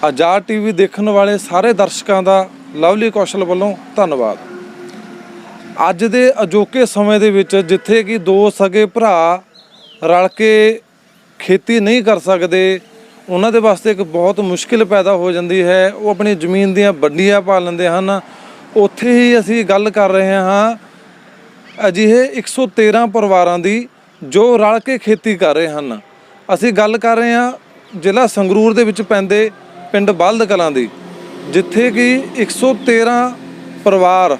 ਆਜ਼ਾਦ TV ਦੇਖਣ ਵਾਲੇ ਸਾਰੇ ਦਰਸ਼ਕਾਂ ਦਾ ਲਵਲੀ ਕੌਸ਼ਲ ਵੱਲੋਂ ਧੰਨਵਾਦ। ਅੱਜ ਦੇ ਅਜੋਕੇ ਸਮੇਂ ਦੇ ਵਿੱਚ ਜਿੱਥੇ ਕਿ ਦੋ ਸਗੇ ਭਰਾ ਰਲ ਕੇ ਖੇਤੀ ਨਹੀਂ ਕਰ ਸਕਦੇ, ਉਹਨਾਂ ਦੇ ਵਾਸਤੇ ਇੱਕ ਬਹੁਤ ਮੁਸ਼ਕਿਲ ਪੈਦਾ ਹੋ ਜਾਂਦੀ ਹੈ। ਉਹ ਆਪਣੀ ਜ਼ਮੀਨ ਦੀਆਂ ਵੰਡੀਆਂ ਪਾ ਲੈਂਦੇ ਹਨ। ਉੱਥੇ ਹੀ ਅਸੀਂ ਗੱਲ ਕਰ ਰਹੇ ਹਾਂ ਅਜਿਹੇ 113 ਪਰਿਵਾਰਾਂ ਦੀ ਜੋ ਰਲ ਕੇ ਖੇਤੀ ਕਰ ਰਹੇ ਹਨ। ਅਸੀਂ ਗੱਲ ਕਰ ਰਹੇ ਹਾਂ ਜ਼ਿਲ੍ਹਾ ਸੰਗਰੂਰ ਦੇ ਵਿੱਚ ਪੈਂਦੇ ਪਿੰਡ ਬਲਦ ਕਲਾਂ ਦੀ, ਜਿੱਥੇ ਕਿ 113 ਪਰਿਵਾਰ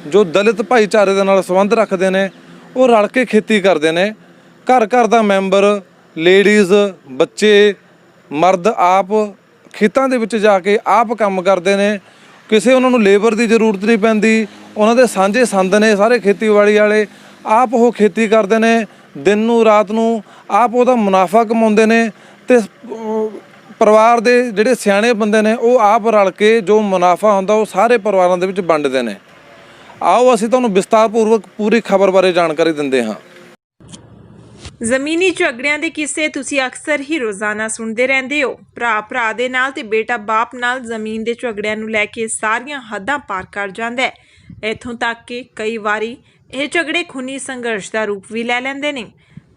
ਜੋ ਦਲਿਤ ਭਾਈਚਾਰੇ ਦੇ ਨਾਲ ਸੰਬੰਧ ਰੱਖਦੇ ਨੇ, ਉਹ ਰਲ ਕੇ ਖੇਤੀ ਕਰਦੇ ਨੇ। ਘਰ ਘਰ ਦਾ ਮੈਂਬਰ, ਲੇਡੀਜ਼, ਬੱਚੇ, ਮਰਦ ਆਪ ਖੇਤਾਂ ਦੇ ਵਿੱਚ ਜਾ ਕੇ ਆਪ ਕੰਮ ਕਰਦੇ ਨੇ। ਕਿਸੇ ਉਹਨਾਂ ਨੂੰ ਲੇਬਰ ਦੀ ਜ਼ਰੂਰਤ ਨਹੀਂ ਪੈਂਦੀ। ਉਹਨਾਂ ਦੇ ਸਾਂਝੇ ਸੰਦ ਨੇ ਸਾਰੇ ਖੇਤੀਬਾੜੀ ਵਾਲੇ, ਆਪ ਉਹ ਖੇਤੀ ਕਰਦੇ ਨੇ। ਦਿਨ ਨੂੰ ਰਾਤ ਨੂੰ ਆਪ ਉਹਦਾ ਮੁਨਾਫਾ ਕਮਾਉਂਦੇ ਨੇ ਅਤੇ ਪਰਿਵਾਰ ਦੇ ਜਿਹੜੇ ਸਿਆਣੇ ਬੰਦੇ ਨੇ ਉਹ ਆਪ ਰਲ ਕੇ ਜੋ ਮੁਨਾਫਾ ਹੁੰਦਾ ਉਹ ਸਾਰੇ ਪਰਿਵਾਰਾਂ ਦੇ ਵਿੱਚ ਵੰਡਦੇ ਨੇ। ਆਓ ਅਸੀਂ ਤੁਹਾਨੂੰ ਵਿਸਤਾਰਪੂਰਵਕ ਪੂਰੀ ਖਬਰ ਬਾਰੇ ਜਾਣਕਾਰੀ ਦਿੰਦੇ ਹਾਂ। ਜ਼ਮੀਨੀ ਝਗੜਿਆਂ ਦੇ ਕਿੱਸੇ ਤੁਸੀਂ ਅਕਸਰ ਹੀ ਰੋਜ਼ਾਨਾ ਸੁਣਦੇ ਰਹਿੰਦੇ ਹੋ। ਭਰਾ ਦੇ ਨਾਲ ਤੇ ਬੇਟਾ ਬਾਪ ਨਾਲ ਜ਼ਮੀਨ ਦੇ ਝਗੜਿਆਂ ਨੂੰ ਲੈ ਕੇ ਸਾਰੀਆਂ ਹੱਦਾਂ ਪਾਰ ਕਰ ਜਾਂਦਾ ਹੈ। ਇੱਥੋਂ ਤੱਕ ਕਿ ਕਈ ਵਾਰੀ ਇਹ ਝਗੜੇ ਖੂਨੀ ਸੰਘਰਸ਼ ਦਾ ਰੂਪ ਵੀ ਲੈ ਲੈਂਦੇ ਨੇ।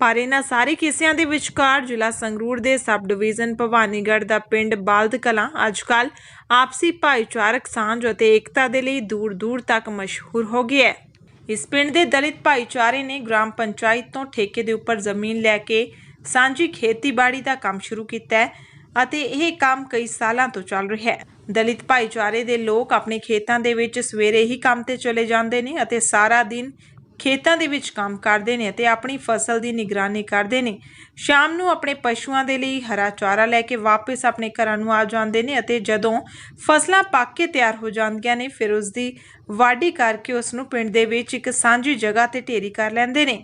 ਪਰ ਇਹਨਾਂ ਸਾਰੇ ਕਿੱਸਿਆਂ ਦੇ ਵਿਚਕਾਰ ਜ਼ਿਲ੍ਹਾ ਸੰਗਰੂਰ ਦੇ ਸਬ ਡਿਵੀਜ਼ਨ ਭਵਾਨੀਗੜ੍ਹ ਦਾ ਪਿੰਡ ਬਲਦ ਕਲਾਂ ਅੱਜ-ਕੱਲ੍ਹ ਆਪਸੀ ਭਾਈਚਾਰਕ ਸਾਂਝ ਅਤੇ ਏਕਤਾ ਦੇ ਲਈ ਦੂਰ-ਦੂਰ ਤੱਕ ਮਸ਼ਹੂਰ ਹੋ ਗਿਆ ਹੈ। ਇਸ ਪਿੰਡ ਦੇ ਦਲਿਤ ਭਾਈਚਾਰੇ ਨੇ ਗ੍ਰਾਮ ਪੰਚਾਇਤ ਤੋਂ ਠੇਕੇ ਦੇ ਉੱਪਰ ਜ਼ਮੀਨ ਲੈ ਕੇ ਸਾਂਝੀ ਖੇਤੀਬਾੜੀ ਦਾ ਕੰਮ ਸ਼ੁਰੂ ਕੀਤਾ ਹੈ ਅਤੇ ਇਹ ਕੰਮ ਕਈ ਸਾਲਾਂ ਤੋਂ ਚੱਲ ਰਿਹਾ ਹੈ। ਦਲਿਤ ਭਾਈਚਾਰੇ ਦੇ ਲੋਕ ਆਪਣੇ ਖੇਤਾਂ ਦੇ ਵਿੱਚ ਸਵੇਰੇ ਹੀ ਕੰਮ ਤੇ ਚਲੇ ਜਾਂਦੇ ਨੇ ਅਤੇ ਸਾਰਾ ਦਿਨ ਖੇਤਾਂ ਦੇ ਵਿੱਚ ਕੰਮ ਕਰਦੇ ਨੇ ਅਤੇ ਆਪਣੀ ਫਸਲ ਦੀ ਨਿਗਰਾਨੀ ਕਰਦੇ ਨੇ। ਸ਼ਾਮ ਨੂੰ ਆਪਣੇ ਪਸ਼ੂਆਂ ਦੇ ਲਈ ਹਰਾ ਚਾਰਾ ਲੈ ਕੇ ਵਾਪਸ ਆਪਣੇ ਘਰਾਂ ਨੂੰ ਆ ਜਾਂਦੇ ਨੇ ਅਤੇ ਜਦੋਂ ਫਸਲਾਂ ਪੱਕ ਕੇ ਤਿਆਰ ਹੋ ਜਾਂਦੀਆਂ ਨੇ ਫਿਰ ਉਸ ਦੀ ਵਾਢੀ ਕਰਕੇ ਉਸ ਨੂੰ ਪਿੰਡ ਦੇ ਵਿੱਚ ਇੱਕ ਸਾਂਝੀ ਜਗ੍ਹਾ ਤੇ ਢੇਰੀ ਕਰ ਲੈਂਦੇ ਨੇ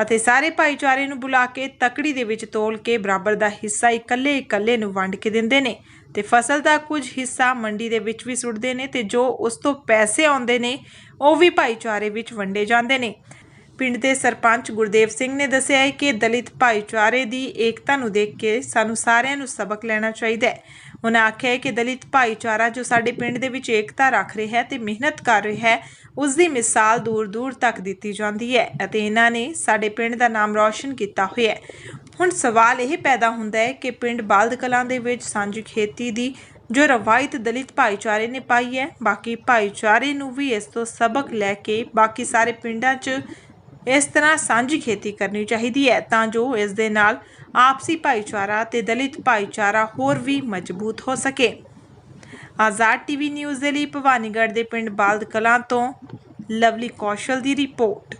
ਅਤੇ ਸਾਰੇ ਭਾਈਚਾਰੇ ਨੂੰ ਬੁਲਾ ਕੇ ਤਕੜੀ ਦੇ ਵਿੱਚ ਤੋਲ ਕੇ ਬਰਾਬਰ ਦਾ ਹਿੱਸਾ ਇਕੱਲੇ ਨੂੰ ਵੰਡ ਕੇ ਦਿੰਦੇ ਨੇ ਤੇ ਫਸਲ ਦਾ ਕੁਝ ਹਿੱਸਾ ਮੰਡੀ ਦੇ ਵਿੱਚ ਵੀ ਸੁੱਟਦੇ ਨੇ ਤੇ ਜੋ ਉਸ ਤੋਂ ਪੈਸੇ ਆਉਂਦੇ ਨੇ ਉਹ ਵੀ ਭਾਈਚਾਰੇ ਵਿੱਚ ਵੰਡੇ ਜਾਂਦੇ ਨੇ। ਪਿੰਡ ਦੇ ਸਰਪੰਚ ਗੁਰਦੇਵ ਸਿੰਘ ਨੇ ਦੱਸਿਆ ਹੈ ਕਿ ਦਲਿਤ ਭਾਈਚਾਰੇ ਦੀ ਏਕਤਾ ਨੂੰ ਦੇਖ ਕੇ ਸਾਨੂੰ ਸਾਰਿਆਂ ਨੂੰ ਸਬਕ ਲੈਣਾ ਚਾਹੀਦਾ ਹੈ। ਉਹਨਾਂ ਆਖਿਆ ਹੈ ਕਿ ਦਲਿਤ ਭਾਈਚਾਰਾ ਜੋ ਸਾਡੇ ਪਿੰਡ ਦੇ ਵਿੱਚ ਏਕਤਾ ਰੱਖ ਰਿਹਾ ਹੈ ਤੇ ਮਿਹਨਤ ਕਰ ਰਿਹਾ ਹੈ, ਉਸ ਦੀ ਮਿਸਾਲ ਦੂਰ-ਦੂਰ ਤੱਕ ਦਿੱਤੀ ਜਾਂਦੀ ਹੈ ਅਤੇ ਇਹਨਾਂ ਨੇ ਸਾਡੇ ਪਿੰਡ ਦਾ ਨਾਮ ਰੌਸ਼ਨ ਕੀਤਾ ਹੋਇਆ ਹੈ। ਹੁਣ ਸਵਾਲ ਇਹ ਪੈਦਾ ਹੁੰਦਾ ਹੈ ਕਿ ਪਿੰਡ ਬਲਦ ਕਲਾਂ ਦੇ ਵਿੱਚ ਸਾਂਝੀ ਖੇਤੀ ਦੀ ਜੋ ਰਵਾਇਤ ਦਲਿਤ ਭਾਈਚਾਰੇ ਨੇ ਪਾਈ ਹੈ, ਬਾਕੀ ਭਾਈਚਾਰੇ ਨੂੰ ਵੀ ਇਸ ਤੋਂ ਸਬਕ ਲੈ ਕੇ ਬਾਕੀ ਸਾਰੇ ਪਿੰਡਾਂ 'ਚ ਇਸ ਤਰ੍ਹਾਂ ਸਾਂਝੀ ਖੇਤੀ ਕਰਨੀ ਚਾਹੀਦੀ ਹੈ ਤਾਂ ਜੋ ਇਸ ਦੇ ਨਾਲ ਆਪਸੀ ਭਾਈਚਾਰਾ ਤੇ ਦਲਿਤ ਭਾਈਚਾਰਾ ਹੋਰ ਵੀ ਮਜ਼ਬੂਤ ਹੋ ਸਕੇ। ਆਜ਼ਾਦ ਟੀਵੀ ਨਿਊਜ਼ ਦੇ ਲਈ ਭਵਾਨੀਗੜ੍ਹ ਦੇ ਪਿੰਡ ਬਲਦ ਕਲਾਂ ਤੋਂ ਲਵਲੀ ਕੌਸ਼ਲ ਦੀ ਰਿਪੋਰਟ।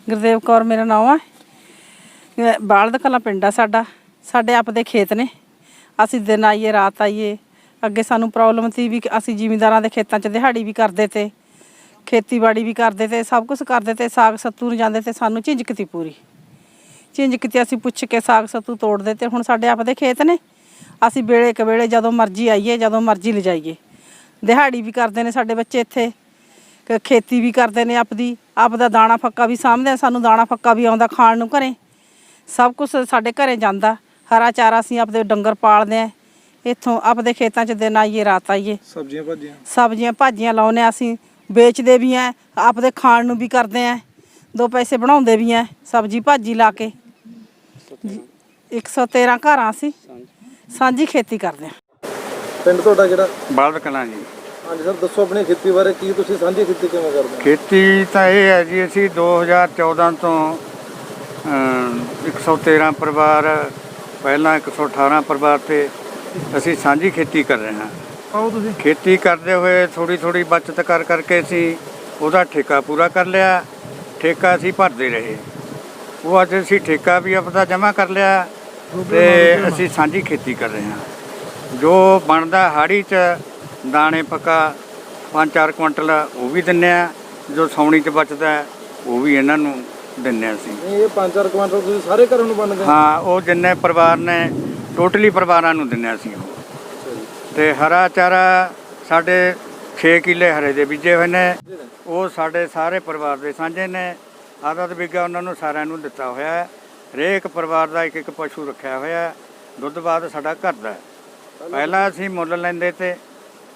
ਗੁਰਦੇਵ ਕੌਰ ਮੇਰਾ ਨਾਮ ਹੈ। ਬਲਦ ਕਲਾਂ ਪਿੰਡ ਆ ਸਾਡਾ। ਸਾਡੇ ਆਪਦੇ ਖੇਤ ਨੇ। ਅਸੀਂ ਦਿਨ ਆਈਏ ਰਾਤ ਆਈਏ। ਅੱਗੇ ਸਾਨੂੰ ਪ੍ਰੋਬਲਮ ਸੀ ਵੀ ਅਸੀਂ ਜ਼ਿਮੀਂਦਾਰਾਂ ਦੇ ਖੇਤਾਂ 'ਚ ਦਿਹਾੜੀ ਵੀ ਕਰਦੇ ਤੇ, ਖੇਤੀਬਾੜੀ ਵੀ ਕਰਦੇ ਤੇ, ਸਭ ਕੁਝ ਕਰਦੇ ਤੇ। ਸਾਗ ਸੱਤੂ ਨੂੰ ਜਾਂਦੇ ਤੇ ਸਾਨੂੰ ਝਿੰਜਕ ਤੀ ਪੂਰੀ ਝਿੰਜਕ ਤੀ। ਅਸੀਂ ਪੁੱਛ ਕੇ ਸਾਗ ਸੱਤੂ ਤੋੜਦੇ ਤੇ। ਹੁਣ ਸਾਡੇ ਆਪਦੇ ਖੇਤ ਨੇ। ਅਸੀਂ ਵੇਲੇ ਕਵੇਲੇ ਜਦੋਂ ਮਰਜ਼ੀ ਆਈਏ, ਜਦੋਂ ਮਰਜ਼ੀ ਲਿਜਾਈਏ। ਦਿਹਾੜੀ ਵੀ ਕਰਦੇ ਨੇ ਸਾਡੇ ਬੱਚੇ ਇੱਥੇ, ਖੇਤੀ ਵੀ ਕਰਦੇ ਨੇ ਆਪਦਾ ਦਾਣਾ ਫੱਕਾ ਵੀ ਸਾਂਭਦੇ। ਸਾਨੂੰ ਦਾਣਾ ਫੱਕਾ ਵੀ ਆਉਂਦਾ ਖਾਣ ਨੂੰ ਘਰੇ। ਸਭ ਕੁਛ ਸਾਡੇ ਘਰੇ ਜਾਂਦਾ। ਹਰਾ ਚਾਰਾ ਅਸੀਂ ਆਪਦੇ ਡੰਗਰ ਪਾਲਦੇ ਹਾਂ। ਇੱਥੋਂ ਆਪਦੇ ਖੇਤਾਂ 'ਚ ਦਿਨ ਆਈਏ ਰਾਤ ਆਈਏ। ਸਬਜ਼ੀਆਂ ਭਾਜੀਆਂ ਲਾਉਂਦੇ ਹਾਂ। ਅਸੀਂ ਵੇਚਦੇ ਵੀ ਹਾਂ, ਆਪਦੇ ਖਾਣ ਨੂੰ ਵੀ ਕਰਦੇ ਹਾਂ, ਦੋ ਪੈਸੇ ਬਣਾਉਂਦੇ ਵੀ ਹਾਂ ਸਬਜ਼ੀ ਭਾਜੀ ਲਾ ਕੇ। 113 ਘਰਾਂ ਅਸੀਂ ਸਾਂਝੀ ਖੇਤੀ ਕਰਦੇ ਹਾਂ। ਪਿੰਡ ਤੁਹਾਡਾ ਕਿਹੜਾ? ਬਲਦ ਕਲਾਂ ਜੀ। ਹਾਂਜੀ ਸਰ, ਦੱਸੋ ਆਪਣੀ ਖੇਤੀ ਬਾਰੇ। ਕੀ ਤੁਸੀਂ ਸਾਂਝੀ ਖੇਤੀ ਕਿਵੇਂ ਕਰਦੇ ਹੋ? ਖੇਤੀ ਤਾਂ ਇਹ ਹੈ ਜੀ, ਅਸੀਂ 2014 ਤੋਂ 113 ਪਰਿਵਾਰ, ਪਹਿਲਾਂ 118 ਪਰਿਵਾਰ ਤੇ ਅਸੀਂ ਸਾਂਝੀ ਖੇਤੀ ਕਰ ਰਹੇ ਹਾਂ। ਆਓ ਤੁਸੀਂ। ਖੇਤੀ ਕਰਦੇ ਹੋਏ ਥੋੜ੍ਹੀ ਬਚਤ ਕਰਕੇ ਅਸੀਂ ਉਹਦਾ ਠੇਕਾ ਪੂਰਾ ਕਰ ਲਿਆ। ਠੇਕਾ ਅਸੀਂ ਭਰਦੇ ਰਹੇ। ਉਹ ਅੱਜ ਅਸੀਂ ਠੇਕਾ ਵੀ ਆਪਦਾ ਜਮ੍ਹਾਂ ਕਰ ਲਿਆ ਤੇ ਅਸੀਂ ਸਾਂਝੀ ਖੇਤੀ ਕਰ ਰਹੇ ਹਾਂ। ਜੋ ਬਣਦਾ ਹਾੜੀ 'ਚ ਦਾਣੇ ਪੱਕਾ 5-4 ਕੁਇੰਟਲ ਉਹ ਵੀ ਦਿੰਦੇ ਹਾਂ। ਜੋ ਸਾਉਣੀ 'ਚ ਬਚਦਾ ਉਹ ਵੀ ਇਹਨਾਂ ਨੂੰ ਦਿੰਦੇ ਅਸੀਂ। ਇਹ 5-4 ਕੁਇੰਟਲ ਤੁਸੀਂ ਸਾਰੇ ਘਰਾਂ ਨੂੰ ਵੰਡਦੇ? ਹਾਂ, ਉਹ ਜਿੰਨੇ ਪਰਿਵਾਰ ਨੇ ਟੋਟਲੀ ਪਰਿਵਾਰਾਂ ਨੂੰ ਦਿੰਦੇ ਅਸੀਂ ਉਹ। ਤੇ ਹਰਾ ਚਾਰਾ ਸਾਡੇ 6 ਕਿੱਲੇ ਹਰੇ ਦੇ ਬੀਜੇ ਹੋਏ ਨੇ। ਉਹ ਸਾਡੇ ਸਾਰੇ ਪਰਿਵਾਰ ਦੇ ਸਾਂਝੇ ਨੇ। ਆਦਤ ਵਿਗਾ ਉਹਨਾਂ ਨੂੰ ਸਾਰਿਆਂ ਨੂੰ ਦਿੱਤਾ ਹੋਇਆ ਹੈ। ਹਰੇਕ ਪਰਿਵਾਰ ਦਾ ਇੱਕ ਪਸ਼ੂ ਰੱਖਿਆ ਹੋਇਆ। ਦੁੱਧ ਬਾਅਦ ਸਾਡਾ ਘਰ ਦਾ ਹੈ। ਪਹਿਲਾਂ ਅਸੀਂ ਮੁੱਲ ਲੈਂਦੇ ਤੇ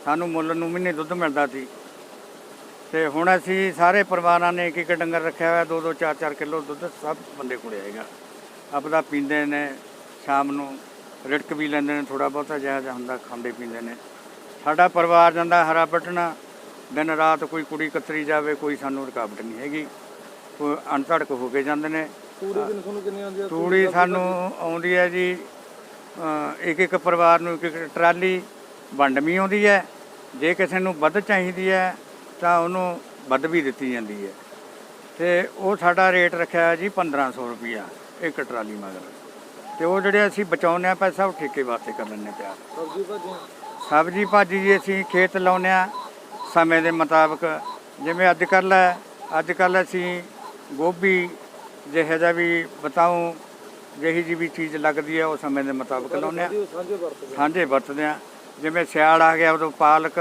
ਸਾਨੂੰ ਮੁੱਲ ਨੂੰ ਮਹੀਨੇ ਦੁੱਧ ਮਿਲਦਾ ਸੀ, ਤੇ ਹੁਣ ਅਸੀਂ ਸਾਰੇ ਪਰਿਵਾਰਾਂ ਨੇ ਇੱਕ ਡੰਗਰ ਰੱਖਿਆ ਹੋਇਆ, 2-2 4-4 ਕਿਲੋ ਦੁੱਧ ਸਭ ਬੰਦੇ ਕੋਲ ਹੈਗਾ। ਆਪਦਾ ਪੀਂਦੇ ਨੇ, ਸ਼ਾਮ ਨੂੰ ਰਿੜਕ ਵੀ ਲੈਂਦੇ ਨੇ, ਥੋੜ੍ਹਾ ਬਹੁਤਾ ਜਿਹਾ ਹੁੰਦਾ ਖਾਂਦੇ ਪੀਂਦੇ ਨੇ। ਸਾਡਾ ਪਰਿਵਾਰ ਜਾਂਦਾ ਹਰਾ ਵੱਢਣਾ, ਦਿਨ ਰਾਤ ਕੋਈ ਕੁੜੀ ਕਤਰੀ ਜਾਵੇ, ਕੋਈ ਸਾਨੂੰ ਰੁਕਾਵਟ ਨਹੀਂ ਹੈਗੀ, ਕੋਈ ਅਣਧੜਕ ਹੋ ਕੇ ਜਾਂਦੇ ਨੇ। ਤੂੜੀ ਸਾਨੂੰ ਆਉਂਦੀ ਹੈ ਜੀ ਇੱਕ ਪਰਿਵਾਰ ਨੂੰ ਇੱਕ ਟਰਾਲੀ ਵੰਡਵੀਂ ਆਉਂਦੀ ਹੈ। ਜੇ ਕਿਸੇ ਨੂੰ ਵੱਧ ਚਾਹੀਦੀ ਹੈ ਤਾਂ ਉਹਨੂੰ ਵੱਧ ਵੀ ਦਿੱਤੀ ਜਾਂਦੀ ਹੈ, ਤੇ ਉਹ ਸਾਡਾ ਰੇਟ ਰੱਖਿਆ ਹੈ ਜੀ 1500 ਰੁਪਈਆ ਇੱਕ ਟਰਾਲੀ ਮਗਰ। ਤੇ ਉਹ ਜਿਹੜੇ ਅਸੀਂ ਬਚਾਉਂਦੇ ਹਾਂ ਪੈਸਾ, ਉਹ ਠੇਕੇ ਵਾਸਤੇ ਕਰ ਲੈਂਦੇ ਪਿਆ। ਸਬਜ਼ੀ ਭਾਜੀ ਜੀ ਅਸੀਂ ਖੇਤ ਲਾਉਂਦੇ ਹਾਂ ਸਮੇਂ ਦੇ ਮੁਤਾਬਕ। ਜਿਵੇਂ ਅੱਜ ਕੱਲ੍ਹ ਅਸੀਂ ਗੋਭੀ ਜਿਹੋ ਜਿਹਾ ਵੀ ਬਤਾਊਂ, ਜਿਹੀ ਜੀ ਵੀ ਚੀਜ਼ ਲੱਗਦੀ ਹੈ ਉਹ ਸਮੇਂ ਦੇ ਮੁਤਾਬਕ ਲਾਉਂਦੇ ਹਾਂ, ਸਾਂਝੇ ਵਰਤਦੇ ਹਾਂ। ਜਿਵੇਂ ਸਿਆਲ ਆ ਗਿਆ ਉਦੋਂ ਪਾਲਕ,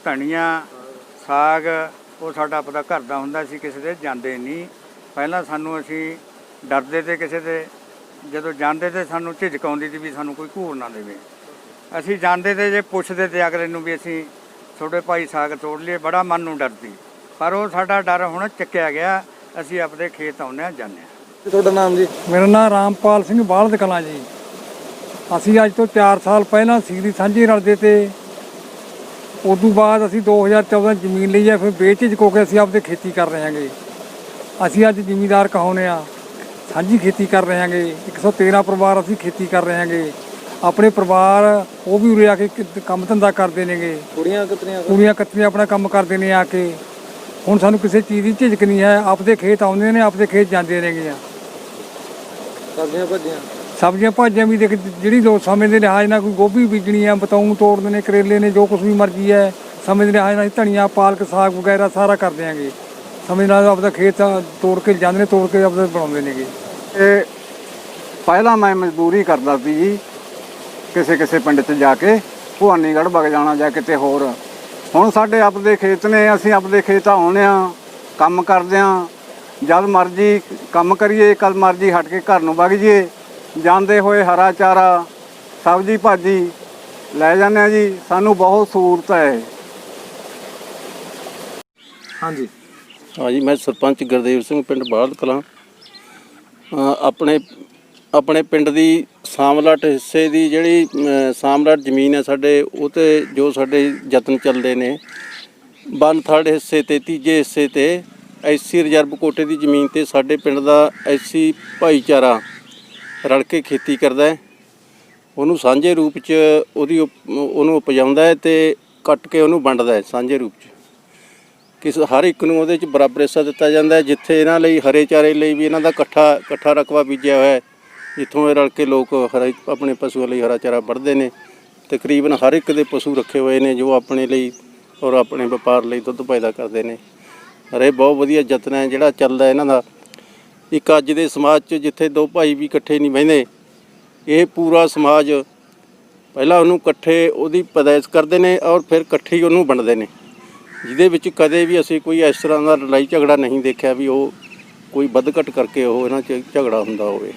ਧਨੀਆ, ਸਾਗ ਉਹ ਸਾਡਾ ਆਪਦਾ ਘਰ ਦਾ ਹੁੰਦਾ, ਅਸੀਂ ਕਿਸੇ ਦੇ ਜਾਂਦੇ ਨਹੀਂ। ਪਹਿਲਾਂ ਅਸੀਂ ਡਰਦੇ ਤੇ ਕਿਸੇ ਦੇ, ਜਦੋਂ ਜਾਂਦੇ ਤੇ ਸਾਨੂੰ ਝਿਜਕ ਆਉਂਦੀ ਸੀ ਵੀ ਸਾਨੂੰ ਕੋਈ ਘੂਰ ਨਾ ਦੇਵੇ। ਅਸੀਂ ਜਾਂਦੇ ਤੇ ਜੇ ਪੁੱਛਦੇ ਤੇ ਅਗਲੇ ਨੂੰ ਵੀ ਅਸੀਂ ਤੁਹਾਡੇ ਭਾਈ ਸਾਗ ਤੋੜ ਲਈਏ, ਬੜਾ ਮਨ ਨੂੰ ਡਰਦੀ, ਪਰ ਉਹ ਸਾਡਾ ਡਰ ਹੁਣ ਚੱਕਿਆ ਗਿਆ। ਅਸੀਂ ਆਪਦੇ ਖੇਤ ਆਉਂਦੇ ਹਾਂ, ਜਾਂਦੇ ਹਾਂ। ਤੁਹਾਡਾ ਨਾਮ ਜੀ? ਮੇਰਾ ਨਾਮ ਰਾਮਪਾਲ ਸਿੰਘ ਬਾਲਦ ਕਲਾਂ ਜੀ। ਅਸੀਂ ਅੱਜ ਤੋਂ 4 ਸਾਲ ਪਹਿਲਾਂ ਸੀਰੀ ਸਾਂਝੀ ਰਲਦੇ ਤੇ ਉਦੋਂ ਬਾਅਦ ਅਸੀਂ 2014 ਜ਼ਮੀਨ ਲਈ ਹੈ, ਫਿਰ ਵੇਚ ਚੁੱਕ ਕੇ ਅਸੀਂ ਆਪਦੇ ਖੇਤੀ ਕਰ ਰਹੇ ਹਾਂਗੇ। ਅਸੀਂ ਅੱਜ ਜ਼ਿਮੀਂਦਾਰ ਕਹਾਉਂਦੇ ਹਾਂ, ਸਾਂਝੀ ਖੇਤੀ ਕਰ ਰਹੇ ਹਾਂਗੇ। 113 ਪਰਿਵਾਰ ਅਸੀਂ ਖੇਤੀ ਕਰ ਰਹੇ ਹਾਂਗੇ। ਆਪਣੇ ਪਰਿਵਾਰ ਉਹ ਵੀ ਉਰੇ ਆ ਕੇ ਕੰਮ ਧੰਦਾ ਕਰਦੇ ਨੇਗੇ, ਕੁੜੀਆਂ ਕਤਰੀਆਂ ਆਪਣਾ ਕੰਮ ਕਰਦੇ ਨੇ ਆ ਕੇ। ਹੁਣ ਸਾਨੂੰ ਕਿਸੇ ਚੀਜ਼ ਦੀ ਝਿਜਕ ਨਹੀਂ ਹੈ, ਆਪਦੇ ਖੇਤ ਆਉਂਦੇ ਨੇ, ਆਪਦੇ ਖੇਤ ਜਾਂਦੇ ਨੇਗੇ। ਸਬਜ਼ੀਆਂ ਭਾਜੀਆਂ ਵੀ ਦੇਖ, ਜਿਹੜੀ ਲੋਕ ਸਮੇਂ ਦੇ ਲਿਹਾਜ਼ ਨਾਲ ਕੋਈ ਗੋਭੀ ਬੀਜਣੀ ਆ, ਬਤਾਊਂ ਤੋੜਦੇ ਨੇ, ਕਰੇਲੇ ਨੇ, ਜੋ ਕੁਛ ਵੀ ਮਰਜ਼ੀ ਹੈ ਸਮੇਂ ਦੇ ਲਿਹਾਜ਼ ਨਾਲ ਧਨੀਆ, ਪਾਲਕ, ਸਾਗ ਵਗੈਰਾ ਸਾਰਾ ਕਰ ਦਿਆਂਗੇ। ਸਮੇਂ ਨਾਲ ਆਪਦਾ ਖੇਤ ਤੋੜ ਕੇ ਜਾਂਦੇ ਨੇ, ਤੋੜ ਕੇ ਆਪਦਾ ਬਣਾਉਂਦੇ ਨੇਗੇ। ਇਹ ਪਹਿਲਾਂ ਮੈਂ ਮਜ਼ਦੂਰੀ ਕਰਦਾ ਸੀ ਜੀ, ਕਿਸੇ ਪਿੰਡ 'ਚ ਜਾ ਕੇ ਭਵਾਨੀਗੜ੍ਹ ਵਗ ਜਾਣਾ ਜਾਂ ਕਿਤੇ ਹੋਰ। ਹੁਣ ਸਾਡੇ ਆਪਦੇ ਖੇਤ ਨੇ, ਅਸੀਂ ਆਪਦੇ ਖੇਤ ਆਉਂਦੇ ਹਾਂ, ਕੰਮ ਕਰਦੇ ਹਾਂ। ਜਦ ਮਰਜ਼ੀ ਕੰਮ ਕਰੀਏ, ਕਦ ਮਰਜ਼ੀ ਹਟ ਕੇ ਘਰ ਨੂੰ ਵਗ ਜਾਈਏ। ਜਾਂਦੇ ਹੋਏ ਹਰਾ ਚਾਰਾ, ਸਬਜ਼ੀ ਭਾਜੀ ਲੈ ਜਾਂਦੇ ਹਾਂ ਜੀ। ਸਾਨੂੰ ਬਹੁਤ ਸਹੂਲਤ ਹੈ। ਹਾਂਜੀ ਹਾਂਜੀ, ਮੈਂ ਸਰਪੰਚ ਗੁਰਦੇਵ ਸਿੰਘ, ਪਿੰਡ ਬਾਲਦ ਕਲਾਂ। ਆਪਣੇ ਪਿੰਡ ਦੀ ਸਾਮਲਾਟ ਹਿੱਸੇ ਦੀ ਜਿਹੜੀ ਸਾਮਲਾਟ ਜ਼ਮੀਨ ਹੈ ਸਾਡੇ, ਉਹ 'ਤੇ ਜੋ ਸਾਡੇ ਯਤਨ ਚੱਲਦੇ ਨੇ, 1/3 ਹਿੱਸੇ 'ਤੇ, ਤੀਜੇ ਹਿੱਸੇ 'ਤੇ ਐਸੀ ਰਿਜ਼ਰਵ ਕੋਟੇ ਦੀ ਜ਼ਮੀਨ 'ਤੇ ਸਾਡੇ ਪਿੰਡ ਦਾ ਐਸੀ ਭਾਈਚਾਰਾ ਰਲ ਕੇ ਖੇਤੀ ਕਰਦਾ ਹੈ। ਉਹਨੂੰ ਸਾਂਝੇ ਰੂਪ 'ਚ ਉਹਨੂੰ ਉਪਜਾਉਂਦਾ ਹੈ ਅਤੇ ਕੱਟ ਕੇ ਉਹਨੂੰ ਵੰਡਦਾ ਹੈ ਸਾਂਝੇ ਰੂਪ 'ਚ। ਹਰ ਇੱਕ ਨੂੰ ਉਹਦੇ 'ਚ ਬਰਾਬਰ ਹਿੱਸਾ ਦਿੱਤਾ ਜਾਂਦਾ ਹੈ। ਜਿੱਥੇ ਇਹਨਾਂ ਲਈ ਹਰੇ ਚਾਰੇ ਲਈ ਵੀ ਇਹਨਾਂ ਦਾ ਇਕੱਠਾ ਰਕਬਾ ਬੀਜਿਆ ਹੋਇਆ ਹੈ, ਜਿੱਥੋਂ ਇਹ ਰਲ ਕੇ ਲੋਕ ਆਪਣੇ ਪਸ਼ੂਆਂ ਲਈ ਹਰਾ ਚਾਰਾ ਵੱਢਦੇ ਨੇ। ਤਕਰੀਬਨ ਹਰ ਇੱਕ ਦੇ ਪਸ਼ੂ ਰੱਖੇ ਹੋਏ ਨੇ ਜੋ ਆਪਣੇ ਲਈ ਔਰ ਆਪਣੇ ਵਪਾਰ ਲਈ ਦੁੱਧ ਪੈਦਾ ਕਰਦੇ ਨੇ। ਔਰ ਇਹ ਬਹੁਤ ਵਧੀਆ ਯਤਨ ਹੈ ਜਿਹੜਾ ਚੱਲਦਾ ਇਹਨਾਂ ਦਾ। ਇੱਕ ਅੱਜ ਦੇ ਸਮਾਜ 'ਚ ਜਿੱਥੇ ਦੋ ਭਾਈ ਵੀ ਇਕੱਠੇ ਨਹੀਂ ਬਹਿੰਦੇ, ਇਹ ਪੂਰਾ ਸਮਾਜ ਪਹਿਲਾਂ ਉਹਨੂੰ ਇਕੱਠੇ ਉਹਦੀ ਪੈਦਾਇਸ਼ ਕਰਦੇ ਨੇ ਔਰ ਫਿਰ ਇਕੱਠੇ ਹੀ ਉਹਨੂੰ ਵੰਡਦੇ ਨੇ, ਜਿਹਦੇ ਵਿੱਚ ਕਦੇ ਵੀ ਅਸੀਂ ਕੋਈ ਇਸ ਤਰ੍ਹਾਂ ਦਾ ਲੜਾਈ ਝਗੜਾ ਨਹੀਂ ਦੇਖਿਆ ਵੀ ਉਹ ਕੋਈ ਵੱਧ ਘੱਟ ਕਰਕੇ ਉਹ ਇਹਨਾਂ 'ਚ ਝਗੜਾ ਹੁੰਦਾ ਹੋਵੇ।